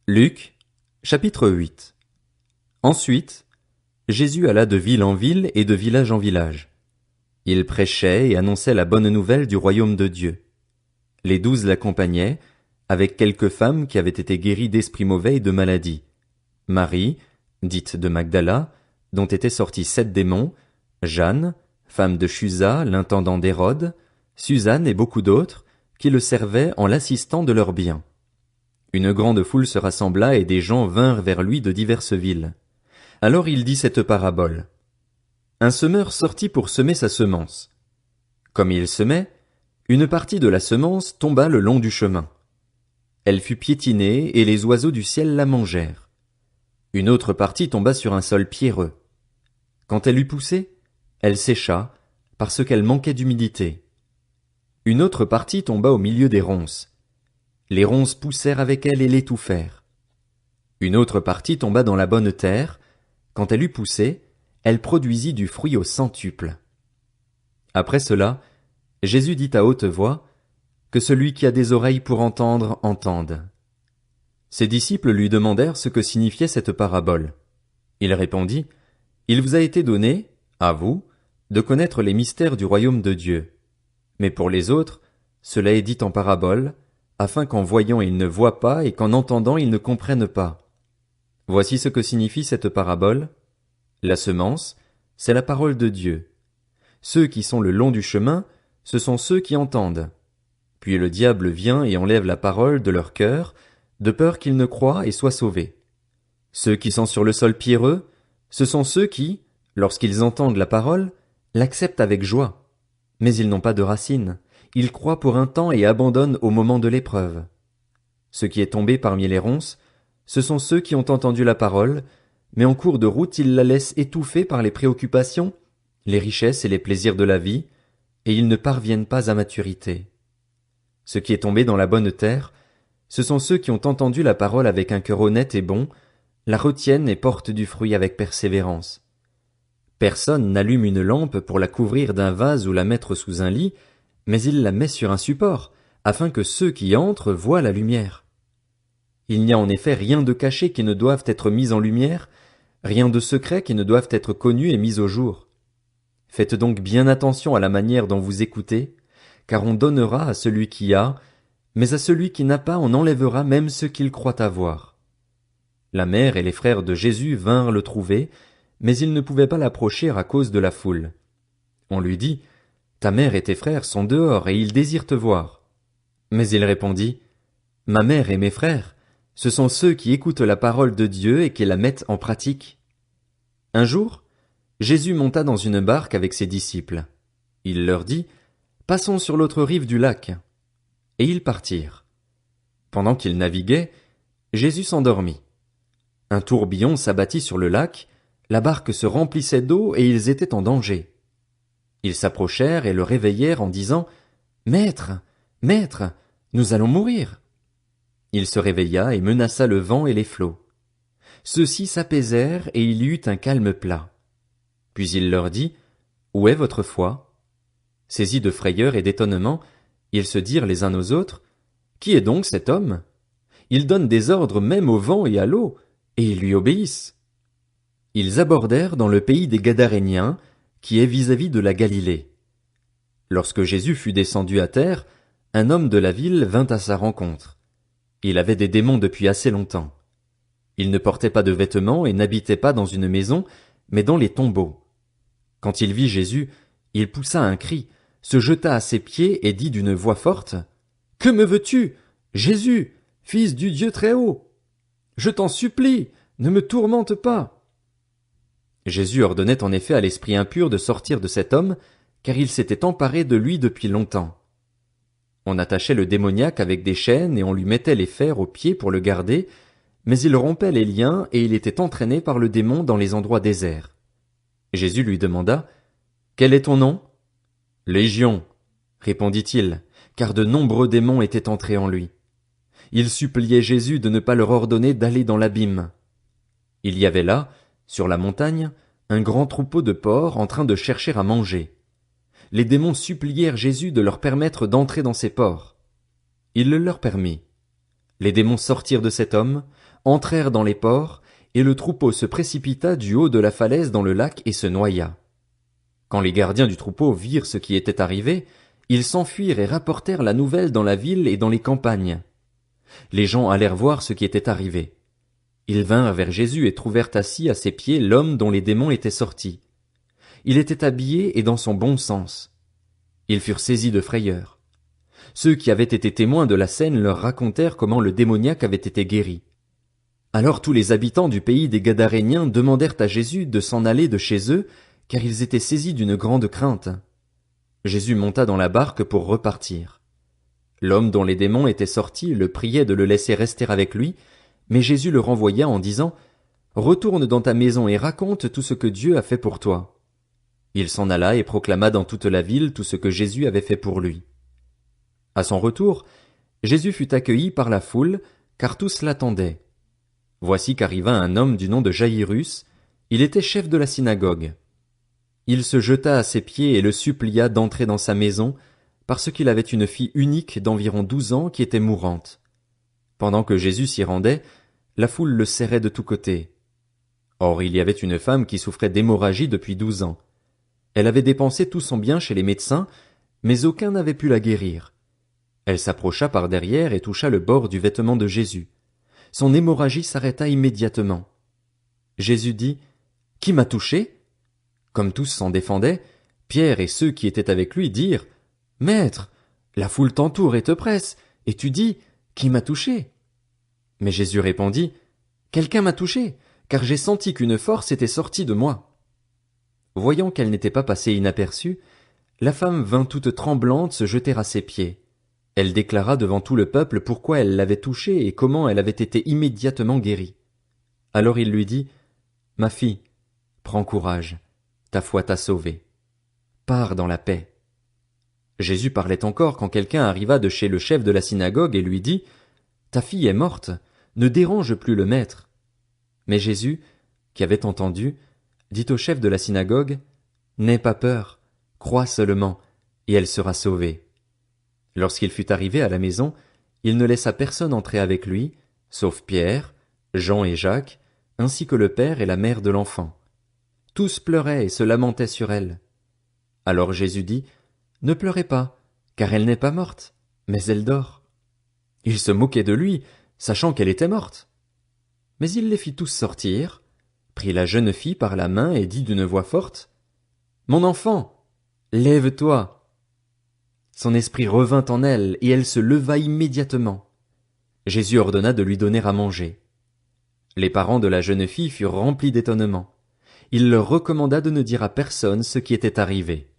Luc, chapitre 8. Ensuite, Jésus alla de ville en ville et de village en village. Il prêchait et annonçait la bonne nouvelle du royaume de Dieu. Les 12 l'accompagnaient, avec quelques femmes qui avaient été guéries d'esprits mauvais et de maladies. Marie, dite de Magdala, dont étaient sortis 7 démons, Jeanne, femme de Chuza, l'intendant d'Hérode, Suzanne et beaucoup d'autres, qui le servaient en l'assistant de leurs biens. Une grande foule se rassembla et des gens vinrent vers lui de diverses villes. Alors il dit cette parabole. Un semeur sortit pour semer sa semence. Comme il semait, une partie de la semence tomba le long du chemin. Elle fut piétinée et les oiseaux du ciel la mangèrent. Une autre partie tomba sur un sol pierreux. Quand elle eut poussé, elle sécha, parce qu'elle manquait d'humidité. Une autre partie tomba au milieu des ronces. Les ronces poussèrent avec elle et l'étouffèrent. Une autre partie tomba dans la bonne terre. Quand elle eut poussé, elle produisit du fruit au centuple. Après cela, Jésus dit à haute voix, que celui qui a des oreilles pour entendre, entende. Ses disciples lui demandèrent ce que signifiait cette parabole. Il répondit, Il vous a été donné, à vous, de connaître les mystères du royaume de Dieu. Mais pour les autres, cela est dit en parabole, afin qu'en voyant ils ne voient pas et qu'en entendant ils ne comprennent pas. Voici ce que signifie cette parabole. La semence, c'est la parole de Dieu. Ceux qui sont le long du chemin, ce sont ceux qui entendent. Puis le diable vient et enlève la parole de leur cœur, de peur qu'ils ne croient et soient sauvés. Ceux qui sont sur le sol pierreux, ce sont ceux qui, lorsqu'ils entendent la parole, l'acceptent avec joie. Mais ils n'ont pas de racines. Ils croient pour un temps et abandonnent au moment de l'épreuve. Ce qui est tombé parmi les ronces, ce sont ceux qui ont entendu la parole, mais en cours de route ils la laissent étouffer par les préoccupations, les richesses et les plaisirs de la vie, et ils ne parviennent pas à maturité. Ce qui est tombé dans la bonne terre, ce sont ceux qui ont entendu la parole avec un cœur honnête et bon, la retiennent et portent du fruit avec persévérance. Personne n'allume une lampe pour la couvrir d'un vase ou la mettre sous un lit, mais il la met sur un support, afin que ceux qui entrent voient la lumière. Il n'y a en effet rien de caché qui ne doive être mis en lumière, rien de secret qui ne doive être connu et mis au jour. Faites donc bien attention à la manière dont vous écoutez, car on donnera à celui qui a, mais à celui qui n'a pas on enlèvera même ce qu'il croit avoir. La mère et les frères de Jésus vinrent le trouver, mais ils ne pouvaient pas l'approcher à cause de la foule. On lui dit, Ta mère et tes frères sont dehors et ils désirent te voir. Mais il répondit, Ma mère et mes frères, ce sont ceux qui écoutent la parole de Dieu et qui la mettent en pratique. Un jour, Jésus monta dans une barque avec ses disciples. Il leur dit, Passons sur l'autre rive du lac. Et ils partirent. Pendant qu'ils naviguaient, Jésus s'endormit. Un tourbillon s'abattit sur le lac, la barque se remplissait d'eau et ils étaient en danger. Ils s'approchèrent et le réveillèrent en disant, Maître, Maître, nous allons mourir. Il se réveilla et menaça le vent et les flots. Ceux-ci s'apaisèrent et il y eut un calme plat. Puis il leur dit, Où est votre foi? Saisis de frayeur et d'étonnement, ils se dirent les uns aux autres, Qui est donc cet homme? Il donne des ordres même au vent et à l'eau, et ils lui obéissent. Ils abordèrent dans le pays des Gadaréniens, qui est vis-à-vis de la Galilée. Lorsque Jésus fut descendu à terre, un homme de la ville vint à sa rencontre. Il avait des démons depuis assez longtemps. Il ne portait pas de vêtements et n'habitait pas dans une maison, mais dans les tombeaux. Quand il vit Jésus, il poussa un cri, se jeta à ses pieds et dit d'une voix forte, « Que me veux-tu, Jésus, fils du Dieu très haut? Je t'en supplie, ne me tourmente pas. » Jésus ordonnait en effet à l'esprit impur de sortir de cet homme, car il s'était emparé de lui depuis longtemps. On attachait le démoniaque avec des chaînes et on lui mettait les fers aux pieds pour le garder, mais il rompait les liens et il était entraîné par le démon dans les endroits déserts. Jésus lui demanda, « Quel est ton nom? » « Légion, répondit-il, car de nombreux démons étaient entrés en lui. Il suppliait Jésus de ne pas leur ordonner d'aller dans l'abîme. Il y avait là, sur la montagne, un grand troupeau de porcs en train de chercher à manger. Les démons supplièrent Jésus de leur permettre d'entrer dans ces porcs. Il le leur permit. Les démons sortirent de cet homme, entrèrent dans les ports, et le troupeau se précipita du haut de la falaise dans le lac et se noya. Quand les gardiens du troupeau virent ce qui était arrivé, ils s'enfuirent et rapportèrent la nouvelle dans la ville et dans les campagnes. Les gens allèrent voir ce qui était arrivé. Ils vinrent vers Jésus et trouvèrent assis à ses pieds l'homme dont les démons étaient sortis. Il était habillé et dans son bon sens. Ils furent saisis de frayeur. Ceux qui avaient été témoins de la scène leur racontèrent comment le démoniaque avait été guéri. Alors tous les habitants du pays des Gadaréniens demandèrent à Jésus de s'en aller de chez eux, car ils étaient saisis d'une grande crainte. Jésus monta dans la barque pour repartir. L'homme dont les démons étaient sortis le priait de le laisser rester avec lui, mais Jésus le renvoya en disant « Retourne dans ta maison et raconte tout ce que Dieu a fait pour toi. » Il s'en alla et proclama dans toute la ville tout ce que Jésus avait fait pour lui. À son retour, Jésus fut accueilli par la foule, car tous l'attendaient. Voici qu'arriva un homme du nom de Jaïrus, il était chef de la synagogue. Il se jeta à ses pieds et le supplia d'entrer dans sa maison, parce qu'il avait une fille unique d'environ 12 ans qui était mourante. Pendant que Jésus s'y rendait, la foule le serrait de tous côtés. Or il y avait une femme qui souffrait d'hémorragie depuis 12 ans. Elle avait dépensé tout son bien chez les médecins, mais aucun n'avait pu la guérir. Elle s'approcha par derrière et toucha le bord du vêtement de Jésus. Son hémorragie s'arrêta immédiatement. Jésus dit « Qui m'a touché ?» Comme tous s'en défendaient, Pierre et ceux qui étaient avec lui dirent « Maître, la foule t'entoure et te presse, et tu dis « Qui m'a touché ?» Mais Jésus répondit « Quelqu'un m'a touché, car j'ai senti qu'une force était sortie de moi. » Voyant qu'elle n'était pas passée inaperçue, la femme vint toute tremblante se jeter à ses pieds. Elle déclara devant tout le peuple pourquoi elle l'avait touché et comment elle avait été immédiatement guérie. Alors il lui dit « Ma fille, prends courage, ta foi t'a sauvée. Pars dans la paix. » Jésus parlait encore quand quelqu'un arriva de chez le chef de la synagogue et lui dit « Ta fille est morte, ne dérange plus le maître. » Mais Jésus, qui avait entendu, dit au chef de la synagogue « N'aie pas peur, crois seulement, et elle sera sauvée. » Lorsqu'il fut arrivé à la maison, il ne laissa personne entrer avec lui, sauf Pierre, Jean et Jacques, ainsi que le père et la mère de l'enfant. Tous pleuraient et se lamentaient sur elle. Alors Jésus dit « Ne pleurez pas, car elle n'est pas morte, mais elle dort. » Ils se moquaient de lui, sachant qu'elle était morte. Mais il les fit tous sortir, prit la jeune fille par la main et dit d'une voix forte « Mon enfant, lève-toi !» Son esprit revint en elle, et elle se leva immédiatement. Jésus ordonna de lui donner à manger. Les parents de la jeune fille furent remplis d'étonnement. Il leur recommanda de ne dire à personne ce qui était arrivé.